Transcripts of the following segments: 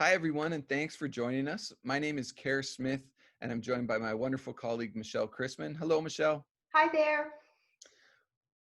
Hi, everyone, and thanks for joining us. My name is Kerr Smith, and I'm joined by my wonderful colleague, Michelle Chrisman. Hello, Michelle. Hi there.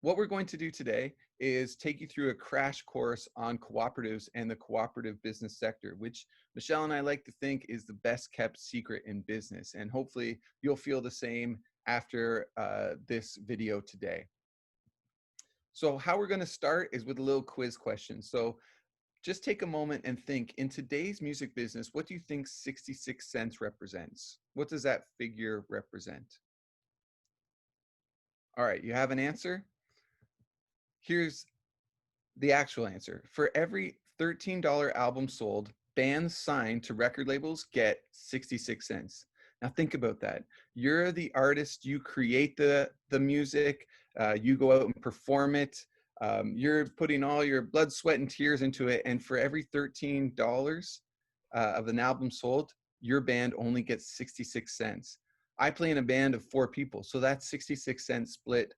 What we're going to do today is take you through a crash course on cooperatives and the cooperative business sector, which Michelle and I like to think is the best kept secret in business. And hopefully you'll feel the same after this video today. So how we're going to start is with a little quiz question. So just take a moment and think, in today's music business, what do you think 66 cents represents? What does that figure represent? All right, you have an answer? Here's the actual answer. For every $13 album sold, bands signed to record labels get 66 cents. Now think about that. You're the artist, you create the music, you go out and perform it. You're putting all your blood, sweat, and tears into it. And for every $13 of an album sold, your band only gets 66 cents. I play in a band of 4 people, so that's 66 cents split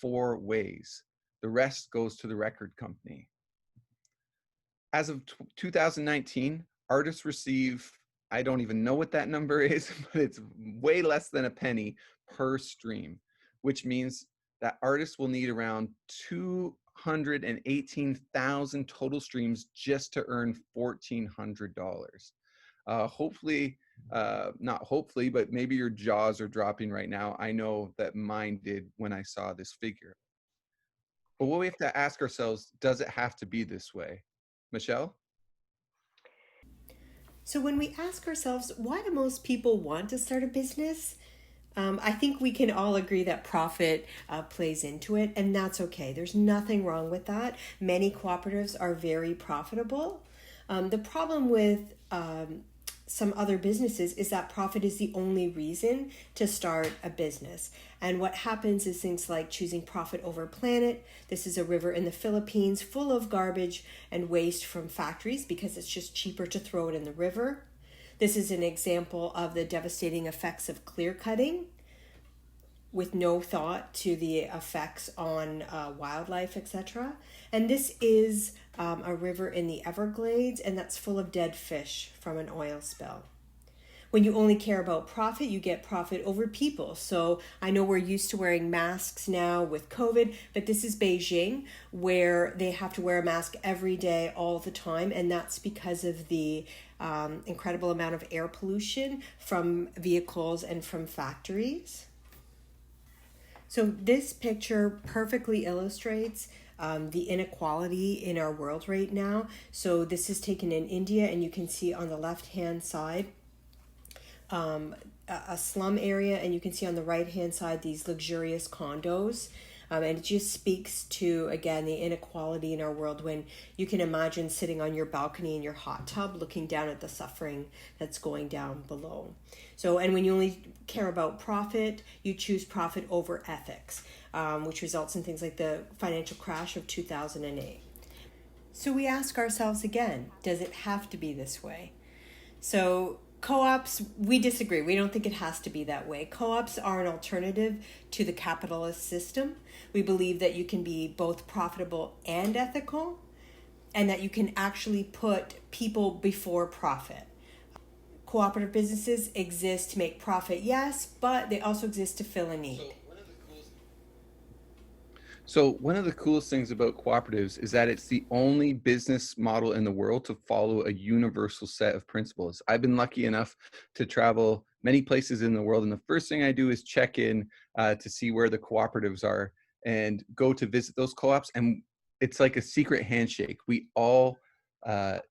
4 ways. The rest goes to the record company. As of 2019, artists receive, I don't even know what that number is, but it's way less than a penny per stream, which means that artists will need around 218,000 total streams just to earn $1,400. Hopefully, not hopefully, but maybe your jaws are dropping right now. I know that mine did when I saw this figure. But what we have to ask ourselves, does it have to be this way? Michelle? So, when we ask ourselves, why do most people want to start a business? I think we can all agree that profit plays into it, and that's okay. There's nothing wrong with that. Many cooperatives are very profitable. The problem with some other businesses is that profit is the only reason to start a business. And what happens is things like choosing profit over planet. This is a river in the Philippines full of garbage and waste from factories because it's just cheaper to throw it in the river. This is an example of the devastating effects of clear cutting with no thought to the effects on wildlife, etc. And this is a river in the Everglades, and that's full of dead fish from an oil spill. When you only care about profit, you get profit over people. So I know we're used to wearing masks now with COVID, but this is Beijing, where they have to wear a mask every day, all the time. And that's because of the incredible amount of air pollution from vehicles and from factories. So this picture perfectly illustrates the inequality in our world right now. So this is taken in India, and you can see on the left-hand side a slum area, and you can see on the right-hand side these luxurious condos. And it just speaks to, again, the inequality in our world when you can imagine sitting on your balcony in your hot tub looking down at the suffering that's going down below. So, and when you only care about profit, you choose profit over ethics, which results in things like the financial crash of 2008. So we ask ourselves again, does it have to be this way? So co-ops, we disagree. We don't think it has to be that way. Co-ops are an alternative to the capitalist system. We believe that you can be both profitable and ethical, and that you can actually put people before profit. Cooperative businesses exist to make profit, yes, but they also exist to fill a need. So one of the coolest things about cooperatives is that it's the only business model in the world to follow a universal set of principles. I've been lucky enough to travel many places in the world, and the first thing I do is check in to see where the cooperatives are and go to visit those co-ops. And it's like a secret handshake. We all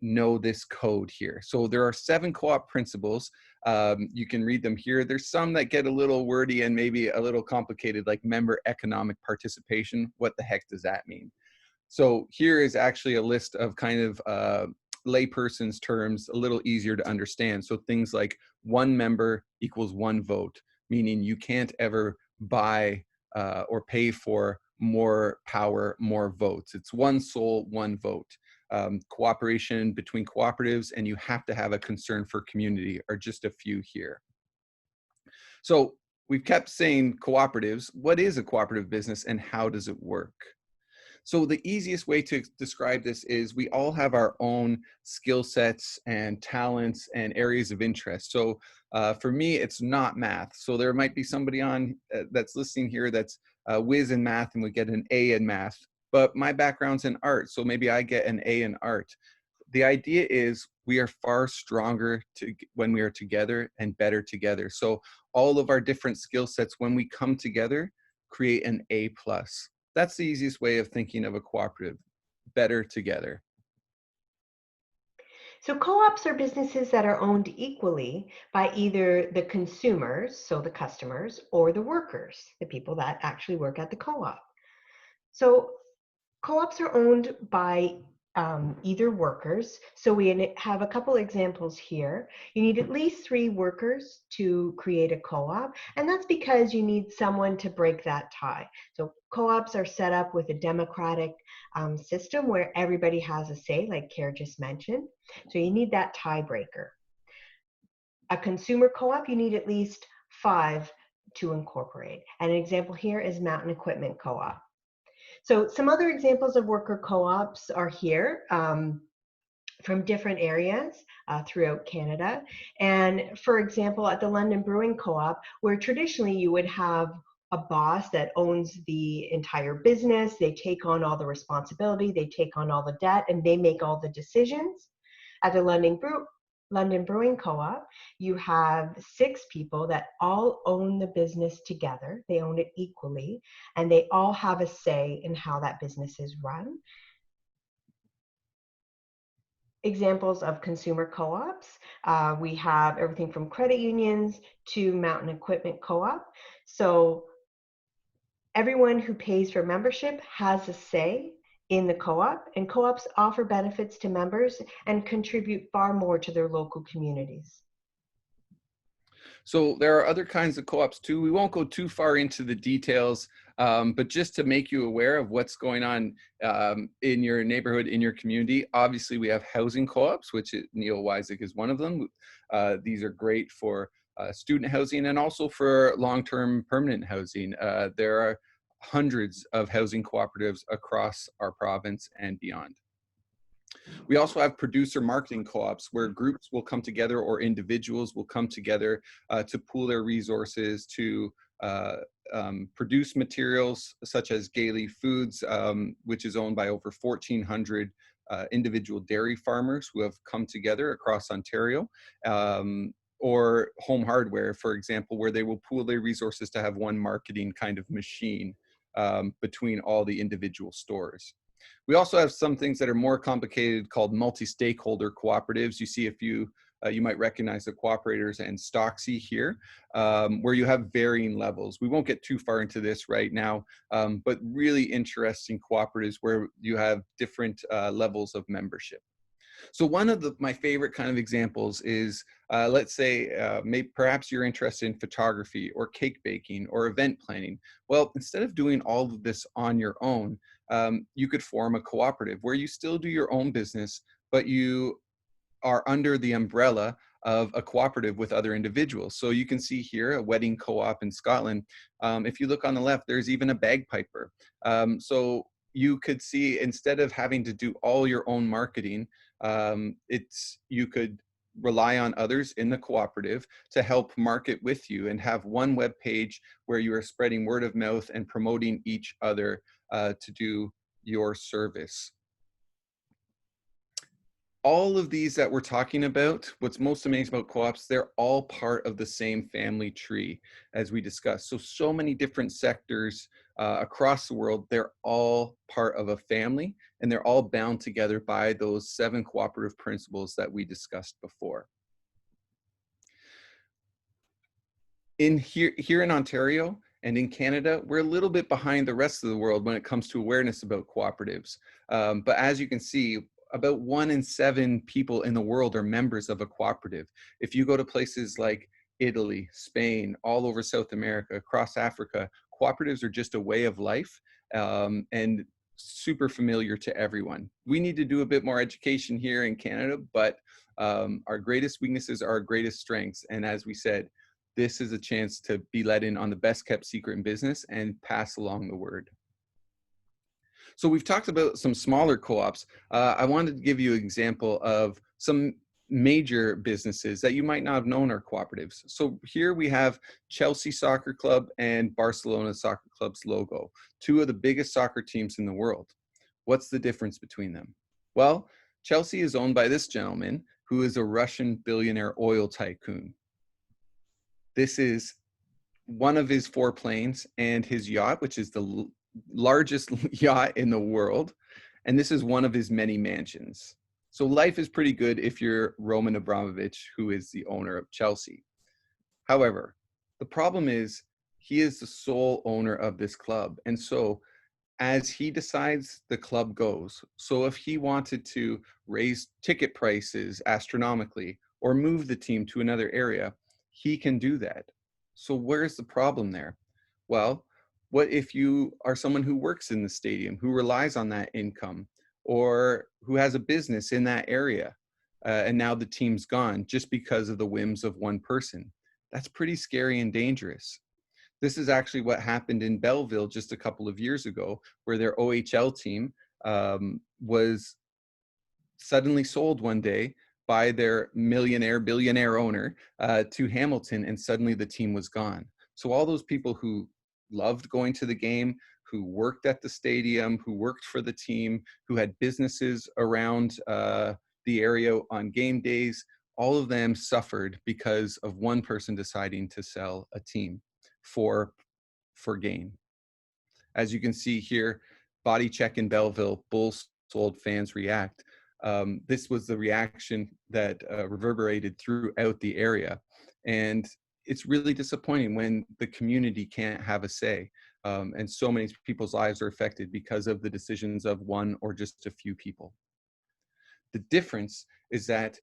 know this code here. So there are 7 co-op principles. You can read them here. There's some that get a little wordy and maybe a little complicated, like member economic participation. What the heck does that mean? So here is actually a list of kind of layperson's terms, a little easier to understand. So things like 1 member equals 1 vote, meaning you can't ever buy or pay for more power, more votes. It's 1 soul, 1 vote. Cooperation between cooperatives, and you have to have a concern for community are just a few here. So we've kept saying cooperatives. What is a cooperative business and how does it work? So the easiest way to describe this is we all have our own skill sets and talents and areas of interest. So for me, it's not math. So there might be somebody on that's listening here that's whiz in math and would get an A in math. But my background's in art, so maybe I get an A in art. The idea is we are far stronger when we are together and better together. So all of our different skill sets, when we come together, create an A plus. That's the easiest way of thinking of a cooperative, better together. So co-ops are businesses that are owned equally by either the consumers, so the customers, or the workers, the people that actually work at the co-op. So co-ops are owned by either workers. So we have a couple examples here. You need at least 3 workers to create a co-op, and that's because you need someone to break that tie. So co-ops are set up with a democratic system where everybody has a say, like Care just mentioned. So you need that tiebreaker. A consumer co-op, you need at least 5 to incorporate. And an example here is Mountain Equipment Co-op. So some other examples of worker co-ops are here from different areas throughout Canada. And for example, at the London Brewing Co-op, where traditionally you would have a boss that owns the entire business, they take on all the responsibility, they take on all the debt, and they make all the decisions. At the London Brewing Co-op, you have 6 people that all own the business together. They own it equally, and they all have a say in how that business is run. Examples of consumer co-ops, we have everything from credit unions to Mountain Equipment Co-op. So everyone who pays for membership has a say in the co-op, and co-ops offer benefits to members and contribute far more to their local communities. So there are other kinds of co-ops too. We won't go too far into the details, but just to make you aware of what's going on in your neighborhood, in your community. Obviously, we have housing co-ops, which Neill-Wycik is one of them. These are great for student housing and also for long-term permanent housing. There are hundreds of housing cooperatives across our province and beyond. We also have producer marketing co-ops where groups will come together or individuals will come together to pool their resources to produce materials such as Gailey Foods, which is owned by over 1,400 individual dairy farmers who have come together across Ontario. Or Home Hardware, for example, where they will pool their resources to have one marketing kind of machine between all the individual stores. We also have some things that are more complicated called multi-stakeholder cooperatives. You see a few, you might recognize the cooperators and Stocksy here, where you have varying levels. We won't get too far into this right now, but really interesting cooperatives where you have different levels of membership. So one of my favorite kind of examples is, let's say, perhaps you're interested in photography or cake baking or event planning. Well, instead of doing all of this on your own, you could form a cooperative where you still do your own business, but you are under the umbrella of a cooperative with other individuals. So you can see here a wedding co-op in Scotland. If you look on the left, there's even a bagpiper. So you could see, instead of having to do all your own marketing, you could rely on others in the cooperative to help market with you and have one web page where you are spreading word of mouth and promoting each other to do your service. All of these that we're talking about, what's most amazing about co-ops, they're all part of the same family tree, as we discussed. So many different sectors across the world, they're all part of a family, and they're all bound together by those 7 cooperative principles that we discussed before. Here in Ontario and in Canada, we're a little bit behind the rest of the world when it comes to awareness about cooperatives. But as you can see, about 1 in 7 people in the world are members of a cooperative. If you go to places like Italy, Spain, all over South America, across Africa, cooperatives are just a way of life and super familiar to everyone. We need to do a bit more education here in Canada, but our greatest weaknesses are our greatest strengths. And as we said, this is a chance to be let in on the best kept secret in business and pass along the word. So we've talked about some smaller co-ops. I wanted to give you an example of some major businesses that you might not have known are cooperatives. So here we have Chelsea Soccer Club and Barcelona Soccer Club's logo, two of the biggest soccer teams in the world. What's the difference between them? Well, Chelsea is owned by this gentleman who is a Russian billionaire oil tycoon. This is one of his four planes and his yacht, which is the largest yacht in the world. And this is one of his many mansions. So life is pretty good if you're Roman Abramovich, who is the owner of Chelsea. However, the problem is he is the sole owner of this club. And so as he decides, the club goes. So if he wanted to raise ticket prices astronomically or move the team to another area, he can do that. So where's the problem there? Well, what if you are someone who works in the stadium, who relies on that income, or who has a business in that area, and now the team's gone just because of the whims of one person? That's pretty scary and dangerous. This is actually what happened in Belleville just a couple of years ago, where their OHL team was suddenly sold one day by their billionaire owner to Hamilton, and suddenly the team was gone. So all those people who loved going to the game, who worked at the stadium, who worked for the team, who had businesses around the area on game days, all of them suffered because of one person deciding to sell a team for gain. As you can see here, body check in Belleville, Bulls sold, fans react. This was the reaction that reverberated throughout the area. And it's really disappointing when the community can't have a say. And so many people's lives are affected because of the decisions of one or just a few people. The difference is that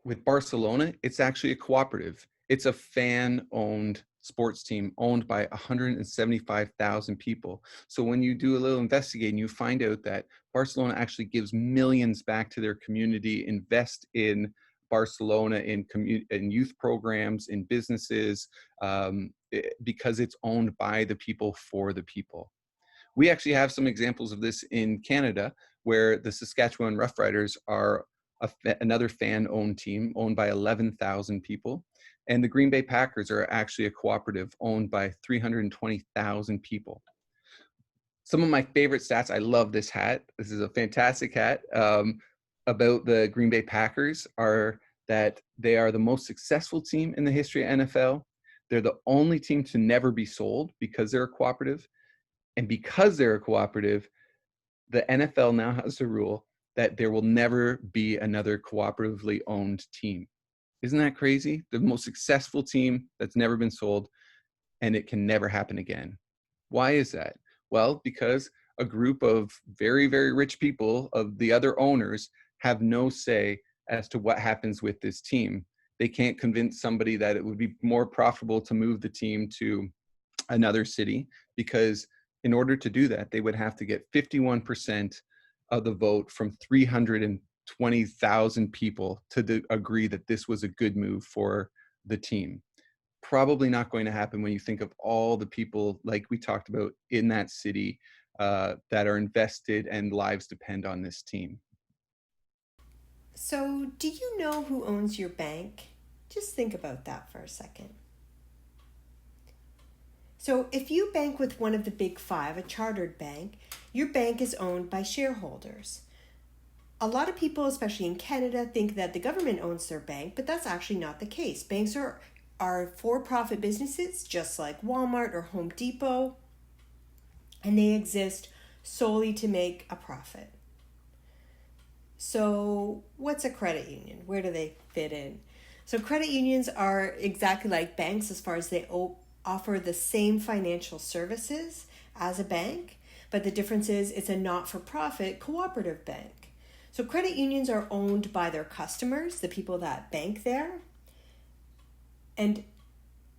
with Barcelona, it's actually a cooperative. It's a fan-owned sports team owned by 175,000 people. So when you do a little investigating, you find out that Barcelona actually gives millions back to their community, invest in Barcelona in youth programs, in businesses, because it's owned by the people for the people. We actually have some examples of this in Canada, where the Saskatchewan Roughriders are another fan-owned team owned by 11,000 people. And the Green Bay Packers are actually a cooperative owned by 320,000 people. Some of my favorite stats, I love this hat. This is a fantastic hat, about the Green Bay Packers are that they are the most successful team in the history of NFL. They're the only team to never be sold because they're a cooperative. And because they're a cooperative, the NFL now has a rule that there will never be another cooperatively owned team. Isn't that crazy? The most successful team that's never been sold, and it can never happen again. Why is that? Well, because a group of very, very rich people, of the other owners, have no say as to what happens with this team. They can't convince somebody that it would be more profitable to move the team to another city, because in order to do that, they would have to get 51% of the vote from 320,000 people to agree that this was a good move for the team. Probably not going to happen when you think of all the people, like we talked about, in that city that are invested and lives depend on this team. So, do you know who owns your bank? Just think about that for a second. So, if you bank with one of the big five, a chartered bank, your bank is owned by shareholders. A lot of people, especially in Canada, think that the government owns their bank, but that's actually not the case. Banks are for-profit businesses, just like Walmart or Home Depot, and they exist solely to make a profit. So, what's a credit union? Where do they fit in? So, credit unions are exactly like banks as far as they offer the same financial services as a bank, but the difference is it's a not-for-profit cooperative bank. So credit unions are owned by their customers, the people that bank there, and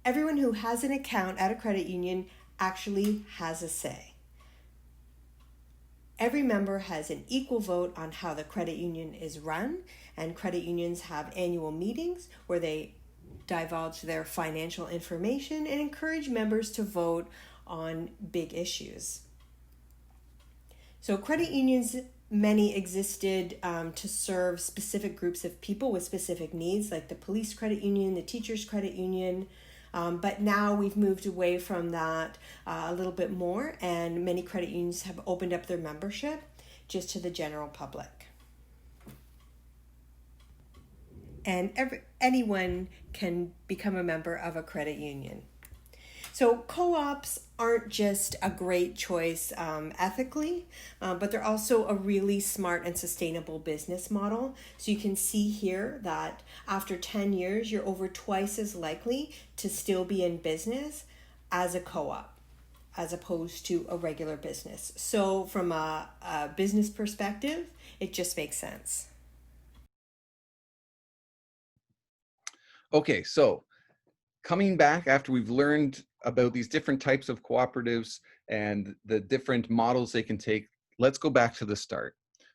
everyone who has an account at a credit union actually has a say. Every member has an equal vote on how the credit union is run, and credit unions have annual meetings where they divulge their financial information and encourage members to vote on big issues. So credit unions, many existed to serve specific groups of people with specific needs, like the police credit union, the teachers credit union. But now we've moved away from that a little bit more, and many credit unions have opened up their membership just to the general public. And anyone can become a member of a credit union. So co-ops aren't just a great choice ethically, but they're also a really smart and sustainable business model. So you can see here that after 10 years, you're over twice as likely to still be in business as a co-op, as opposed to a regular business. So from a business perspective, it just makes sense. Okay, so coming back after we've learned about these different types of cooperatives and the different models they can take, let's go back to the start.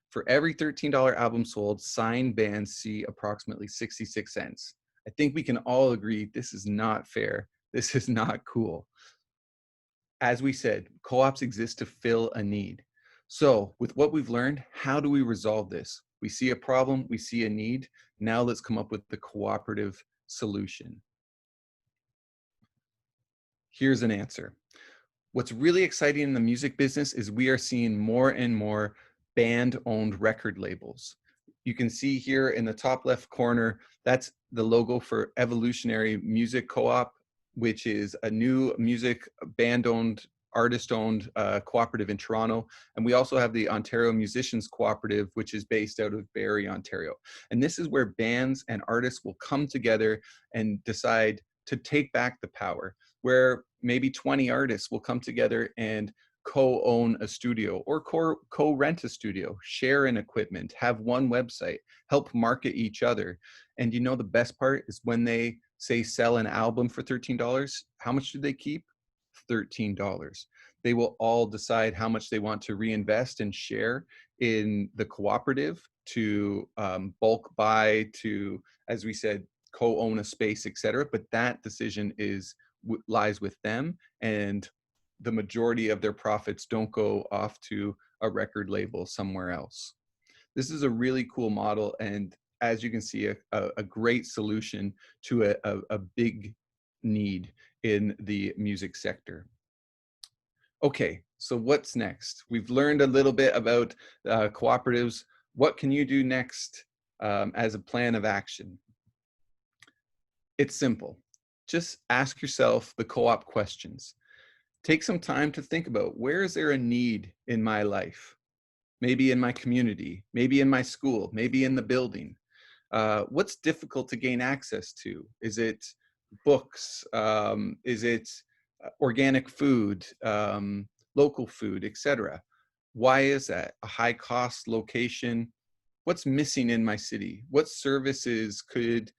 For every $13 album sold, signed bands see approximately 66 cents. I think we can all agree this is not fair. This is not cool. As we said, co-ops exist to fill a need. So with what we've learned, how do we resolve this? We see a problem, we see a need. Now let's come up with the cooperative solution. Here's an answer. What's really exciting in the music business is we are seeing more and more band-owned record labels. You can see here in the top left corner, that's the logo for Evolutionary Music Co-op, which is a new music band-owned, artist-owned cooperative in Toronto. And we also have the Ontario Musicians Cooperative, which is based out of Barrie, Ontario. And this is where bands and artists will come together and decide to take back the power, where maybe 20 artists will come together and co-own a studio or co-rent a studio, share an equipment, have one website, help market each other. And you know the best part is when they say sell an album for $13, how much do they keep? $13. They will all decide how much they want to reinvest and share in the cooperative, to bulk buy, to, as we said, co-own a space, etc. But that decision lies with them, and the majority of their profits don't go off to a record label somewhere else. This is a really cool model, and as you can see, a great solution to a big need in the music sector. Okay, so what's next? We've learned a little bit about cooperatives. What can you do next as a plan of action? It's simple. Just ask yourself the co-op questions. Take some time to think about, where is there a need in my life? Maybe in my community, maybe in my school, maybe in the building. What's difficult to gain access to? Is it books? Is it organic food, local food, etc.? Why is that? A high cost location? What's missing in my city? What services could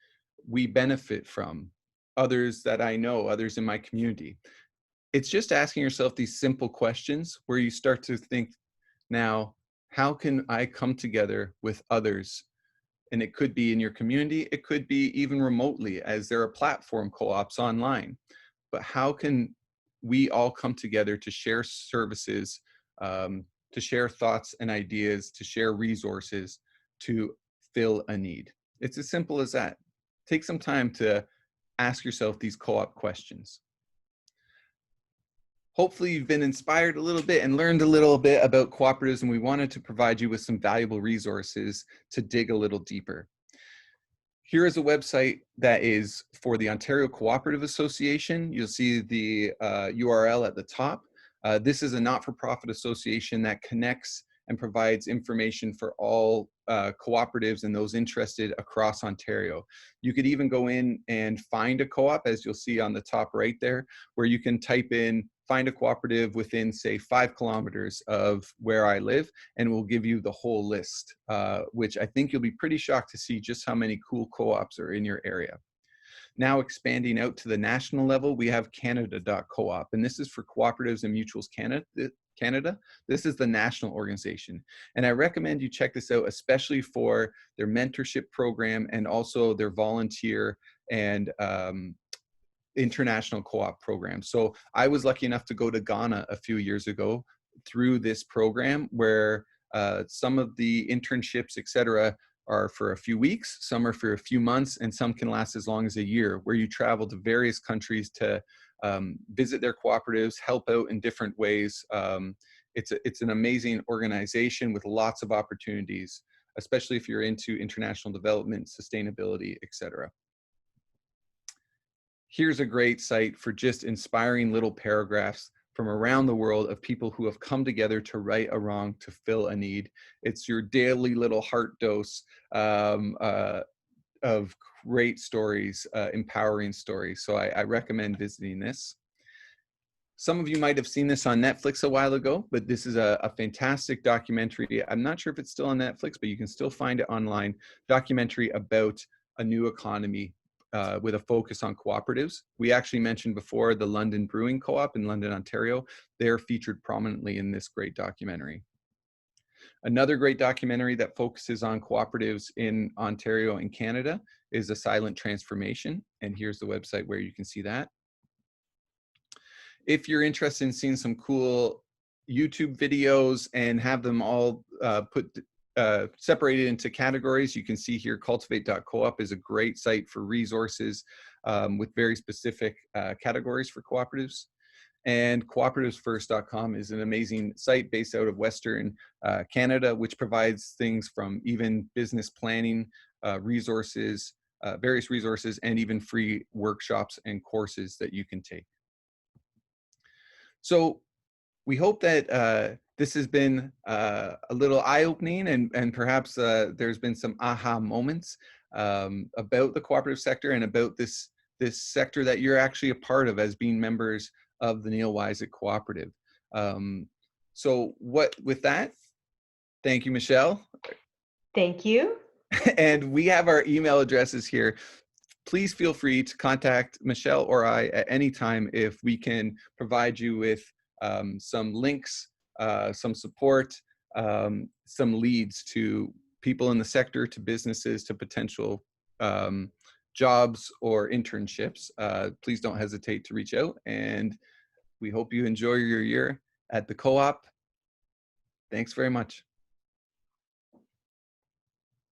we benefit from? Others that I know, others in my community. It's just asking yourself these simple questions where you start to think, now, how can I come together with others? And it could be in your community, it could be even remotely, as there are platform co-ops online. But how can we all come together to share services, to share thoughts and ideas, to share resources, to fill a need? It's as simple as that. Take some time to ask yourself these co-op questions. Hopefully you've been inspired a little bit and learned a little bit about cooperatives, and we wanted to provide you with some valuable resources to dig a little deeper. Here is a website that is for the Ontario Cooperative Association. You'll see the URL at the top. This is a not-for-profit association that connects and provides information for all cooperatives and those interested across Ontario. You could even go in and find a co-op, as you'll see on the top right there, where you can type in find a cooperative within, say, 5 kilometers of where I live, and we'll give you the whole list, which I think you'll be pretty shocked to see just how many cool co-ops are in your area. Now expanding out to the national level, we have Canada.coop, and this is for Cooperatives and Mutuals Canada. This is the national organization. And I recommend you check this out, especially for their mentorship program and also their volunteer and international co-op program. So I was lucky enough to go to Ghana a few years ago through this program where some of the internships, etc., are for a few weeks, some are for a few months, and some can last as long as a year, where you travel to various countries to visit their cooperatives, help out in different ways. It's an amazing organization with lots of opportunities, especially if you're into international development, sustainability, etc. Here's a great site for just inspiring little paragraphs from around the world of people who have come together to right a wrong, to fill a need. It's your daily little heart dose of great stories, empowering stories. So I recommend visiting this. Some of you might have seen this on Netflix a while ago, but this is a fantastic documentary. I'm not sure if it's still on Netflix, but you can still find it online. Documentary about a new economy with a focus on cooperatives. We actually mentioned before the London Brewing Co-op in London, Ontario. They're featured prominently in this great documentary. Another great documentary that focuses on cooperatives in Ontario and Canada is A Silent Transformation. And here's the website where you can see that. If you're interested in seeing some cool YouTube videos and have them all separated into categories, you can see here cultivate.coop is a great site for resources with very specific categories for cooperatives. And cooperativesfirst.com is an amazing site based out of Western Canada, which provides things from even business planning resources, various resources, and even free workshops and courses that you can take. So we hope that this has been a little eye-opening, and perhaps there's been some aha moments about the cooperative sector and about this sector that you're actually a part of as being members of the Neill-Wycik Cooperative. So with that, thank you, Michelle. Thank you. And we have our email addresses here. Please feel free to contact Michelle or I at any time if we can provide you with some links, some support, some leads to people in the sector, to businesses, to potential jobs or internships. Please don't hesitate to reach out, and we hope you enjoy your year at the co-op. Thanks very much.